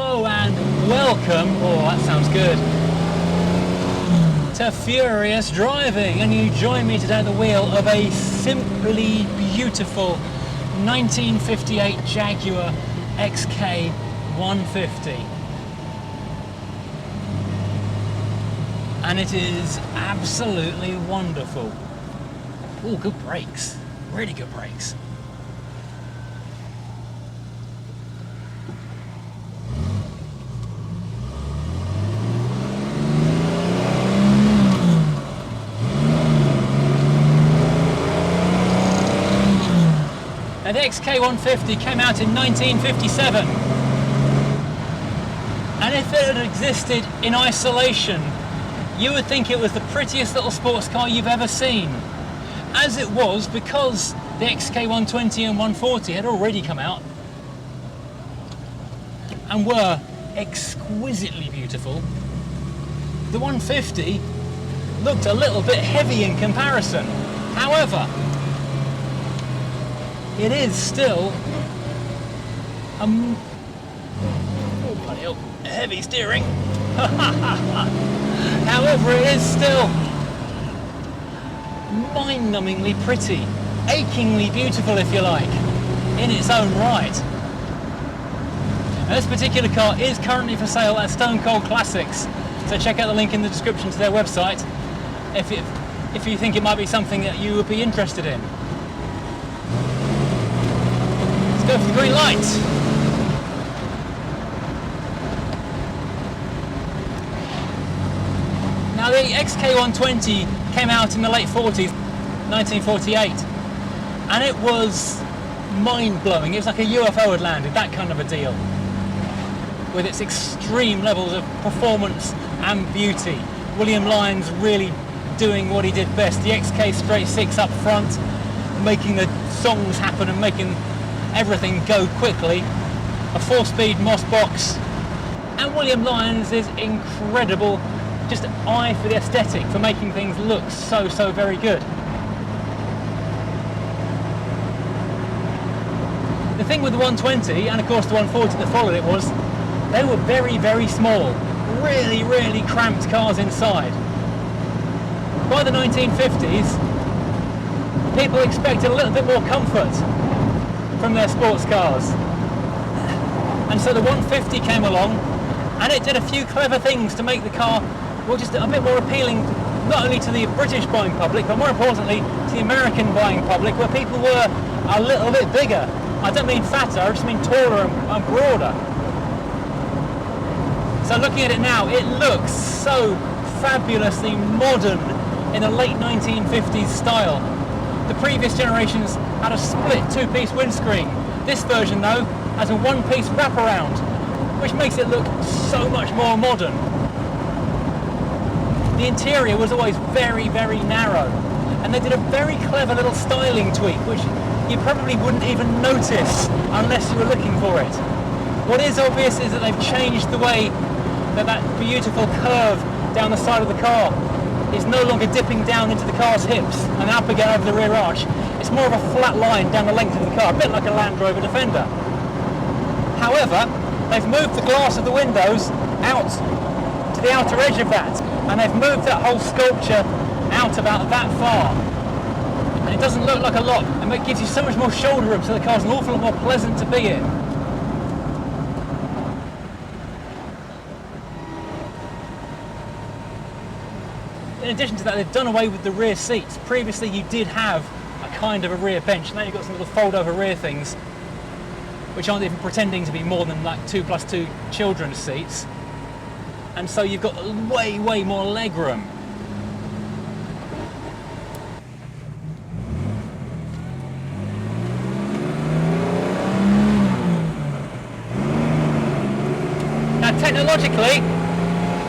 Hello and welcome, oh that sounds good, to Furious Driving, and you join me today at the wheel of a simply beautiful 1958 Jaguar XK150. And it is absolutely wonderful. Oh, good brakes, really good brakes. Now, the XK150 came out in 1957, and if it had existed in isolation, you would think it was the prettiest little sports car you've ever seen. As it was, because the XK120 and 140 had already come out and were exquisitely beautiful, the 150 looked a little bit heavy in comparison. However, it is still a bloody hell, heavy steering. However, it is still mind-numbingly pretty, achingly beautiful if you like, in its own right. Now, this particular car is currently for sale at Stone Cold Classics, so check out the link in the description to their website if you think it might be something that you would be interested in. Go for the green light. Now, the XK120 came out in the late 40s, 1948, and it was mind-blowing. It was like a UFO had landed, that kind of a deal, with its extreme levels of performance and beauty. William Lyons really doing what he did best. The XK straight six up front, making the songs happen and making everything go quickly, a 4-speed Moss box, and William Lyons is incredible, just eye for the aesthetic, for making things look so very good. The thing with the 120, and of course the 140 that followed it, was they were very small, really cramped cars inside. By the 1950s, people expected a little bit more comfort from their sports cars, and so the 150 came along, and it did a few clever things to make the car, well, just a bit more appealing, not only to the British buying public, but more importantly to the American buying public, where people were a little bit bigger. I don't mean fatter, I just mean taller and broader. So looking at it now, it looks so fabulously modern in a late 1950s style. The previous generations had a split two-piece windscreen. This version, though, has a one-piece wraparound, which makes it look so much more modern. The interior was always very narrow, and they did a very clever little styling tweak, which you probably wouldn't even notice unless you were looking for it. What is obvious is that they've changed the way that beautiful curve down the side of the car is no longer dipping down into the car's hips and up again over the rear arch. It's more of a flat line down the length of the car, a bit like a Land Rover Defender. However, they've moved the glass of the windows out to the outer edge of that, and they've moved that whole sculpture out about that far. And it doesn't look like a lot, and it gives you so much more shoulder room, so the car's an awful lot more pleasant to be in. In addition to that, they've done away with the rear seats. Previously you did have a kind of a rear bench, now you've got some little fold over rear things, which aren't even pretending to be more than like 2+2 children's seats. And so you've got way more leg room. Now technologically,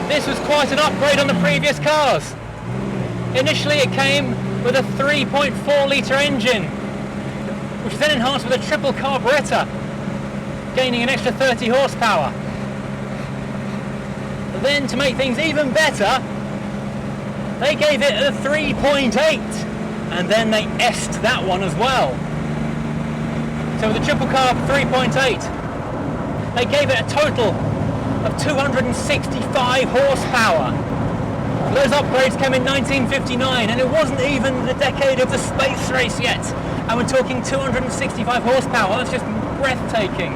this was quite an upgrade on the previous cars. Initially it came with a 3.4 litre engine, which was then enhanced with a triple carburettor, gaining an extra 30 horsepower. But then, to make things even better, they gave it a 3.8, and then they S'd that one as well. So with the triple carb 3.8, they gave it a total of 265 horsepower. Those upgrades came in 1959, and it wasn't even the decade of the space race yet. And we're talking 265 horsepower, that's just breathtaking.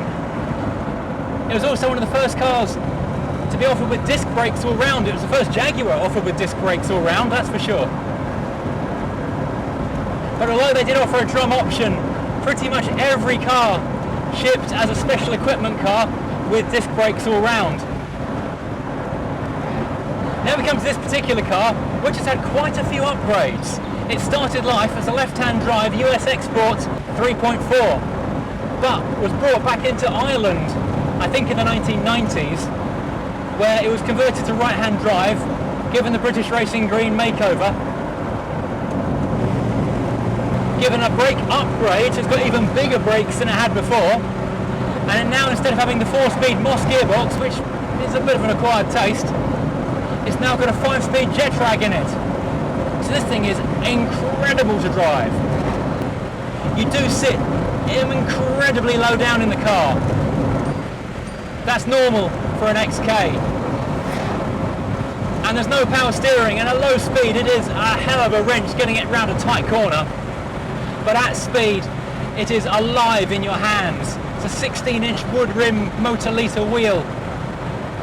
It was also one of the first cars to be offered with disc brakes all round. It was the first Jaguar offered with disc brakes all round, that's for sure. But although they did offer a drum option, pretty much every car shipped as a special equipment car with disc brakes all round. Now we come to this particular car, which has had quite a few upgrades. It started life as a left-hand drive US Export 3.4, but was brought back into Ireland, I think in the 1990s, where it was converted to right-hand drive, given the British Racing Green makeover, given a brake upgrade, so it's got even bigger brakes than it had before, and now instead of having the 4-speed Moss gearbox, which is a bit of an acquired taste, it's now got a 5-speed jet drag in it. So this thing is incredible to drive. You do sit incredibly low down in the car. That's normal for an XK. And there's no power steering, and at low speed it is a hell of a wrench getting it round a tight corner. But at speed it is alive in your hands. It's a 16-inch wood rim motor litre wheel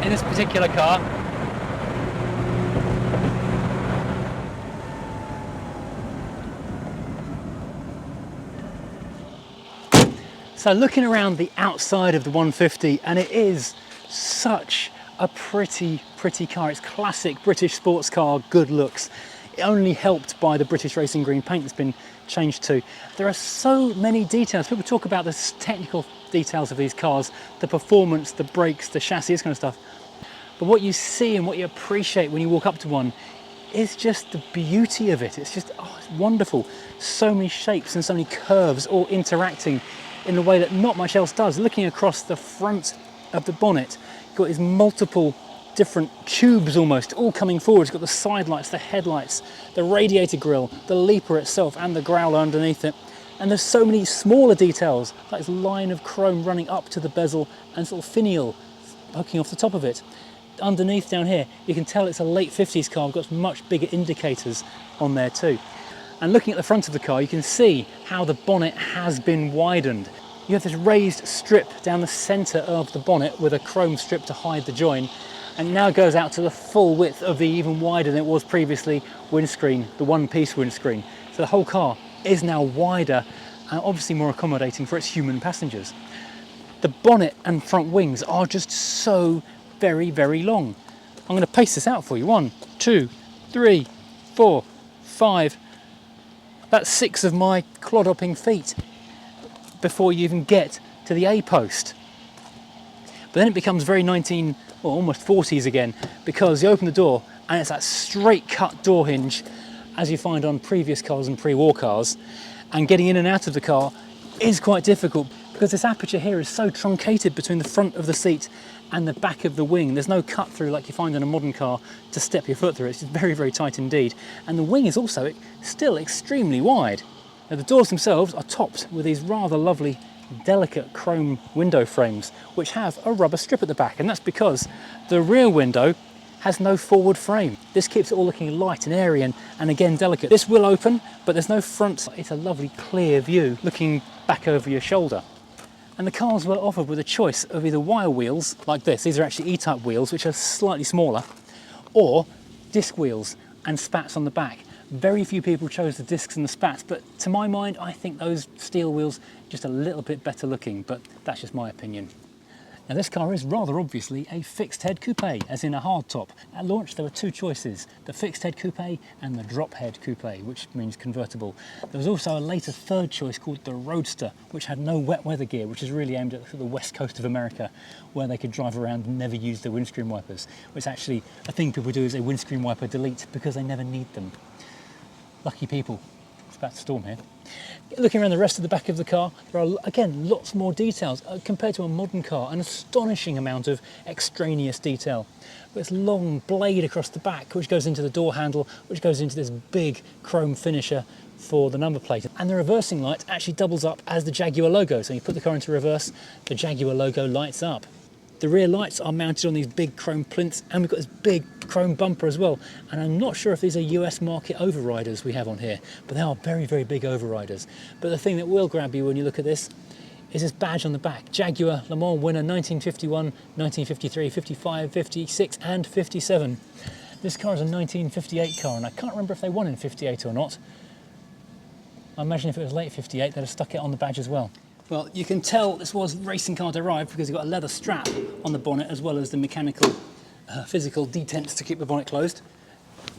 in this particular car. So looking around the outside of the 150, and it is such a pretty car. It's classic British sports car good looks, only helped by the British Racing Green paint that's been changed to. There are so many details. People talk about the technical details of these cars, the performance, the brakes, the chassis, this kind of stuff. But what you see and what you appreciate when you walk up to one is just the beauty of it. It's just, oh, it's wonderful. So many shapes and so many curves all interacting in a way that not much else does. Looking across the front of the bonnet, you've got these multiple different tubes almost, all coming forward. It's got the side lights, the headlights, the radiator grille, the leaper itself and the growler underneath it. And there's so many smaller details, like this line of chrome running up to the bezel and sort of finial hooking off the top of it. Underneath down here, you can tell it's a late 50s car. We've got much bigger indicators on there too. And looking at the front of the car, you can see how the bonnet has been widened. You have this raised strip down the centre of the bonnet with a chrome strip to hide the join, and it now goes out to the full width of the even wider than it was previously windscreen, the one-piece windscreen. So the whole car is now wider and obviously more accommodating for its human passengers. The bonnet and front wings are just so very long. I'm going to pace this out for you. 1, 2, 3, 4, 5. That's 6 of my clod-hopping feet before you even get to the A-post. But then it becomes very almost 40s again, because you open the door and it's that straight cut door hinge as you find on previous cars and pre-war cars, and getting in and out of the car is quite difficult because this aperture here is so truncated between the front of the seat and the back of the wing. There's no cut through like you find in a modern car to step your foot through. It's just very tight indeed. And the wing is also still extremely wide. Now the doors themselves are topped with these rather lovely delicate chrome window frames which have a rubber strip at the back, and that's because the rear window has no forward frame. This keeps it all looking light and airy and again delicate. This will open, but there's no front. It's a lovely clear view looking back over your shoulder. And the cars were offered with a choice of either wire wheels like this, these are actually E-type wheels which are slightly smaller, or disc wheels and spats on the back. Very few people chose the discs and the spats, but to my mind I think those steel wheels are just a little bit better looking, but that's just my opinion. Now this car is rather obviously a fixed head coupe, as in a hardtop. At launch there were 2 choices, the fixed head coupe and the drop head coupe, which means convertible. There was also a later third choice called the Roadster, which had no wet weather gear, which is really aimed at the west coast of America, where they could drive around and never use their windscreen wipers, which actually a thing people do is a windscreen wiper delete because they never need them. Lucky people. It's about to storm here. Looking around the rest of the back of the car, there are again lots more details compared to a modern car, an astonishing amount of extraneous detail. This long blade across the back which goes into the door handle, which goes into this big chrome finisher for the number plate, and the reversing light actually doubles up as the Jaguar logo. So you put the car into reverse, the Jaguar logo lights up. The rear lights are mounted on these big chrome plinths, and we've got this big chrome bumper as well. And I'm not sure if these are US market overriders we have on here, but they are very, very big overriders. But the thing that will grab you when you look at this is this badge on the back. Jaguar Le Mans winner 1951, 1953, 55, 56 and 57. This car is a 1958 car, and I can't remember if they won in 58 or not. I imagine if it was late 58, they'd have stuck it on the badge as well. Well, you can tell this was racing car derived because you've got a leather strap on the bonnet as well as the mechanical, physical detents to keep the bonnet closed.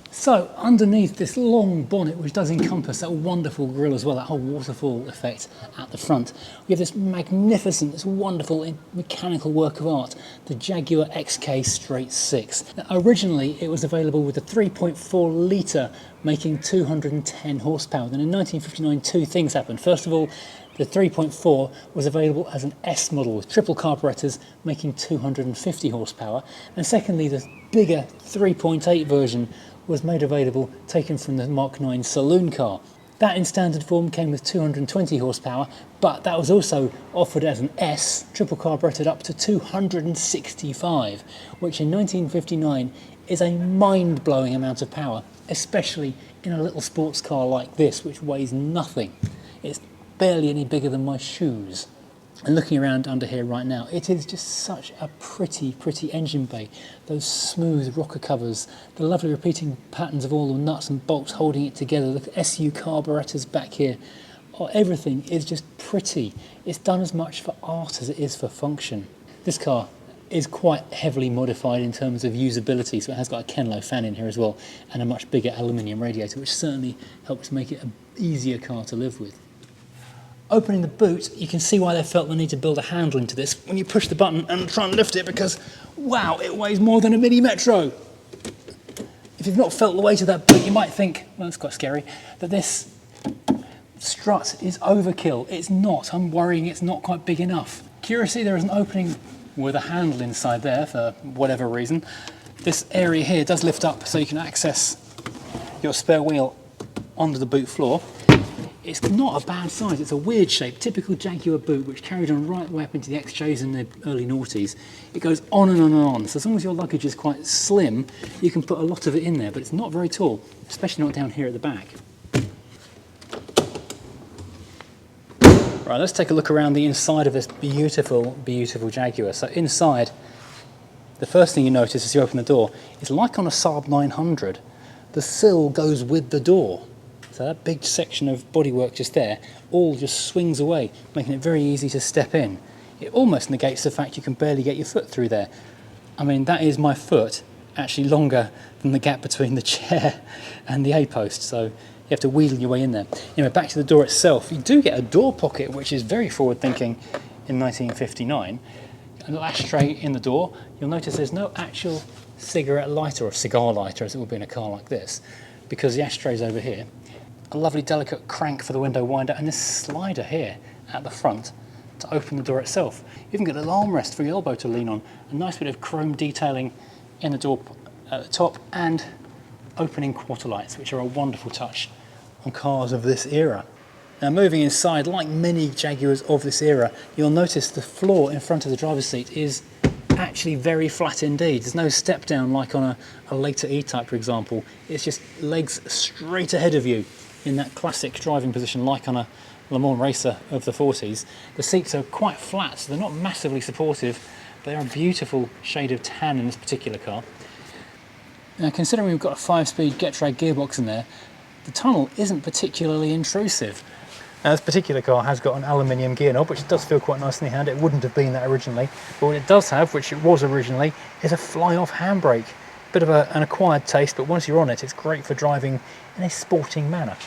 So underneath this long bonnet, which does encompass that wonderful grille as well, that whole waterfall effect at the front, we have this magnificent, this wonderful mechanical work of art, the Jaguar XK Straight 6. Now, originally it was available with a 3.4 litre making 210 horsepower. Then in 1959 two things happened. First of all, the 3.4 was available as an S model with triple carburetors making 250 horsepower. And secondly, the bigger 3.8 version was made available, taken from the Mark 9 saloon car. That in standard form came with 220 horsepower, but that was also offered as an S, triple carburetted up to 265, which in 1959 is a mind-blowing amount of power, especially in a little sports car like this, which weighs nothing. It's barely any bigger than my shoes. And looking around under here right now, it is just such a pretty, pretty engine bay. Those smooth rocker covers, the lovely repeating patterns of all the nuts and bolts holding it together, the SU carburetors back here. Oh, everything is just pretty. It's done as much for art as it is for function. This car is quite heavily modified in terms of usability, so it has got a Kenlo fan in here as well, and a much bigger aluminium radiator, which certainly helps make it an easier car to live with. Opening the boot, you can see why they felt the need to build a handle into this when you push the button and try and lift it, because wow, it weighs more than a Mini Metro. If you've not felt the weight of that boot, you might think, well, that's quite scary, that this strut is overkill. It's not. I'm worrying it's not quite big enough. Curiously, there is an opening with a handle inside there for whatever reason. This area here does lift up so you can access your spare wheel onto the boot floor. It's not a bad size, it's a weird shape, typical Jaguar boot, which carried on right the way up into the XJs in the early noughties. It goes on and on and on, so as long as your luggage is quite slim, you can put a lot of it in there, but it's not very tall, especially not down here at the back. Right, let's take a look around the inside of this beautiful, beautiful Jaguar. So inside, the first thing you notice as you open the door is like on a Saab 900, the sill goes with the door. So that big section of bodywork just there all just swings away, making it very easy to step in. It almost negates the fact you can barely get your foot through there. I mean, that is my foot actually longer than the gap between the chair and the A-post, so you have to wheedle your way in there. Anyway, back to the door itself. You do get a door pocket, which is very forward-thinking in 1959. A little ashtray in the door. You'll notice there's no actual cigarette lighter or cigar lighter, as it would be in a car like this, because the ashtray's over here. A lovely delicate crank for the window winder, and this slider here at the front to open the door itself. You even got a little armrest for your elbow to lean on. A nice bit of chrome detailing in the door at the top, and opening quarter lights, which are a wonderful touch on cars of this era. Now moving inside, like many Jaguars of this era, you'll notice the floor in front of the driver's seat is actually very flat indeed. There's no step down like on a later E-Type, for example. It's just legs straight ahead of you in that classic driving position like on a Le Mans racer of the 40s. The seats are quite flat, so they're not massively supportive. They're a beautiful shade of tan in this particular car. Now, considering we've got a 5-speed Getrag gearbox in there, the tunnel isn't particularly intrusive. Now, this particular car has got an aluminium gear knob, which does feel quite nice in the hand. It wouldn't have been that originally, but what it does have, which it was originally, is a fly-off handbrake. Bit of an acquired taste, but once you're on it, it's great for driving in a sporting manner.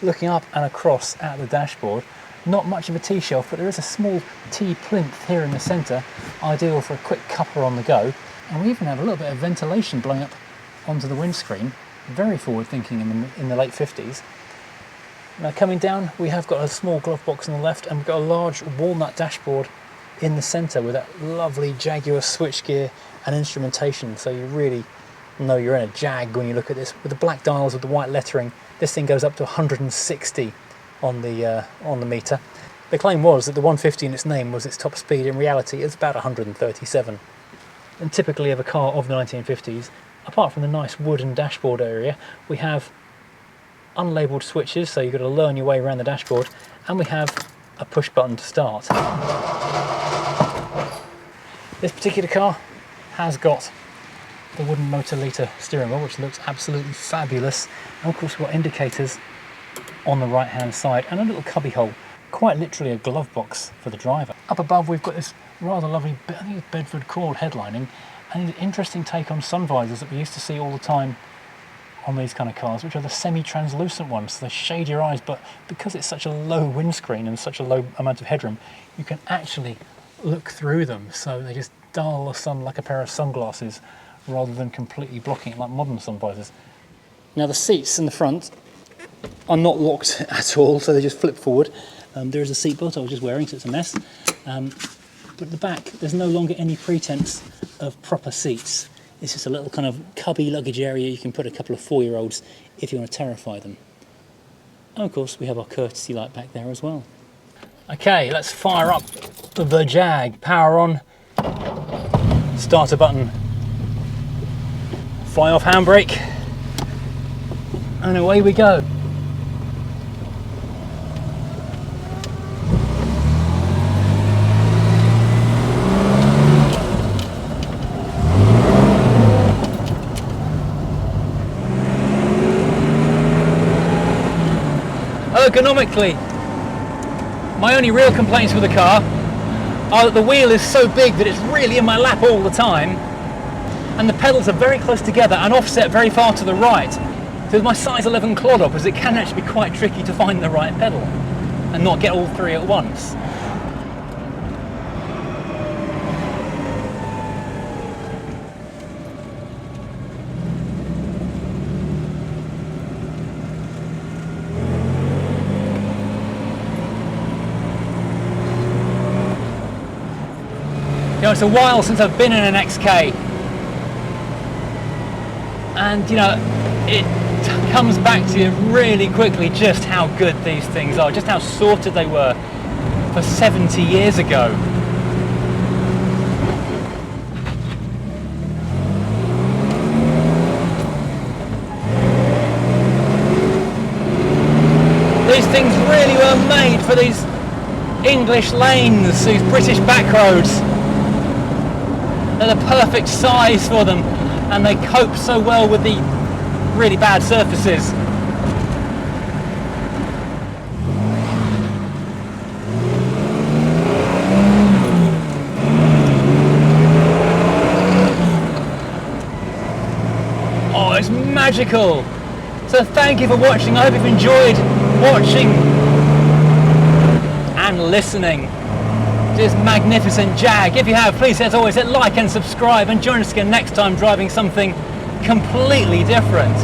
Looking up and across at the dashboard, not much of a T-shelf, but there is a small T-plinth here in the centre, ideal for a quick cuppa on the go. And we even have a little bit of ventilation blowing up onto the windscreen, very forward-thinking in the late 50s. Now coming down, we have got a small glove box on the left, and we've got a large walnut dashboard in the centre with that lovely Jaguar switchgear and instrumentation, so you really know you're in a Jag when you look at this. With the black dials with the white lettering, this thing goes up to 160 on the meter. The claim was that the 150 in its name was its top speed. In reality, it's about 137. than typically of a car of the 1950s. Apart from the nice wooden dashboard area, we have unlabelled switches, so you've got to learn your way around the dashboard, and we have a push button to start. This particular car has got the wooden motor-liter steering wheel, which looks absolutely fabulous, and of course we've got indicators on the right hand side and a little cubby hole, quite literally a glove box for the driver. Up above we've got this rather lovely, I think it's Bedford cord headlining, and an interesting take on sun visors that we used to see all the time on these kind of cars, which are the semi-translucent ones, so they shade your eyes, but because it's such a low windscreen and such a low amount of headroom, you can actually look through them, so they just dull the sun like a pair of sunglasses rather than completely blocking it like modern sun visors. Now the seats in the front are not locked at all, so they just flip forward. There is a seat belt I was just wearing, so it's a mess. But at the back, there's no longer any pretense of proper seats. It's just a little kind of cubby luggage area you can put a couple of 4-year-olds if you want to terrify them. And of course we have our courtesy light back there as well. Okay, let's fire up the Jag. Power on, starter button, fly off handbrake, and away we go. Ergonomically, my only real complaints with the car are that the wheel is so big that it's really in my lap all the time, and the pedals are very close together and offset very far to the right. So with my size 11 clodhoppers, it can actually be quite tricky to find the right pedal and not get all three at once. You know, it's a while since I've been in an XK, and you know, it comes back to you really quickly just how good these things are, just how sorted they were for 70 years ago. These things really were made for these English lanes, these British back roads. They're the perfect size for them, and they cope so well with the really bad surfaces. Oh, it's magical! So thank you for watching. I hope you've enjoyed watching and listening. This magnificent Jag. If you have, please, as always, hit like and subscribe, and join us again next time driving something completely different.